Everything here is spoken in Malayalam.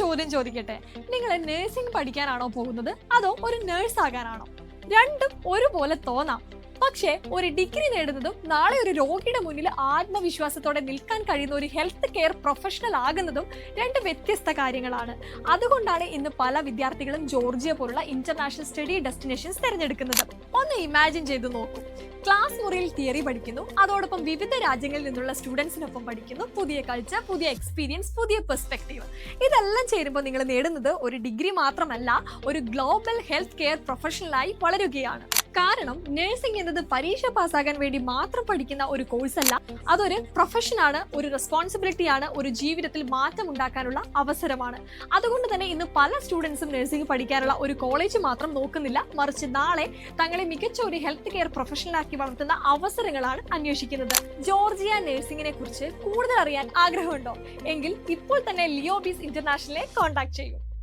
ചോദ്യം ചോദിക്കട്ടെ, നിങ്ങൾ നഴ്സിംഗ് പഠിക്കാനാണോ പോകുന്നത് അതോ ഒരു നേഴ്സ് ആകാനാണോ? രണ്ടും ഒരുപോലെ തോന്നാം, പക്ഷേ ഒരു ഡിഗ്രി നേടുന്നതും നാളെ ഒരു രോഗിയുടെ മുന്നിൽ ആത്മവിശ്വാസത്തോടെ നിൽക്കാൻ കഴിയുന്ന ഒരു ഹെൽത്ത് കെയർ പ്രൊഫഷണൽ ആകുന്നതും രണ്ട് വ്യത്യസ്ത കാര്യങ്ങളാണ്. അതുകൊണ്ടാണ് ഇന്ന് പല വിദ്യാർത്ഥികളും ജോർജിയ പോലുള്ള ഇന്റർനാഷണൽ സ്റ്റഡി ഡെസ്റ്റിനേഷൻസ് തിരഞ്ഞെടുക്കുന്നത്. ഒന്ന് ഇമാജിൻ ചെയ്ത് നോക്കൂ, ക്ലാസ് മുറിയിൽ തിയറി പഠിക്കുന്നു, അതോടൊപ്പം വിവിധ രാജ്യങ്ങളിൽ നിന്നുള്ള സ്റ്റുഡൻസിനൊപ്പം പഠിക്കുന്നു. പുതിയ കൾച്ചർ, പുതിയ എക്സ്പീരിയൻസ്, പുതിയ പെർസ്പെക്റ്റീവ്, ഇതെല്ലാം ചേരുമ്പോൾ നിങ്ങൾ നേടുന്നത് ഒരു ഡിഗ്രി മാത്രമല്ല, ഒരു ഗ്ലോബൽ ഹെൽത്ത് കെയർ പ്രൊഫഷണലായി വളരുകയാണ്. കാരണം നഴ്സിംഗ് എന്നത് പരീക്ഷ പാസ്സാകാൻ വേണ്ടി മാത്രം പഠിക്കുന്ന ഒരു കോഴ്സ് അല്ല, അതൊരു പ്രൊഫഷനാണ്, ഒരു റെസ്പോൺസിബിലിറ്റിയാണ്, ഒരു ജീവിതത്തിൽ മാറ്റം ഉണ്ടാക്കാനുള്ള അവസരമാണ്. അതുകൊണ്ട് തന്നെ ഇന്ന് പല സ്റ്റുഡൻസും നഴ്സിംഗ് പഠിക്കാനുള്ള ഒരു കോളേജ് മാത്രം നോക്കുന്നില്ല, മറിച്ച് നാളെ തങ്ങളെ മികച്ച ഒരു ഹെൽത്ത് കെയർ പ്രൊഫഷണലാക്കി വളർത്തുന്ന അവസരങ്ങളാണ് അന്വേഷിക്കുന്നത്. ജോർജിയ നഴ്സിംഗിനെ കുറിച്ച് കൂടുതൽ അറിയാൻ ആഗ്രഹമുണ്ടോ? എങ്കിൽ ഇപ്പോൾ തന്നെ ലിയോബീസ് ഇന്റർനാഷണലെ കോൺടാക്ട് ചെയ്യൂ.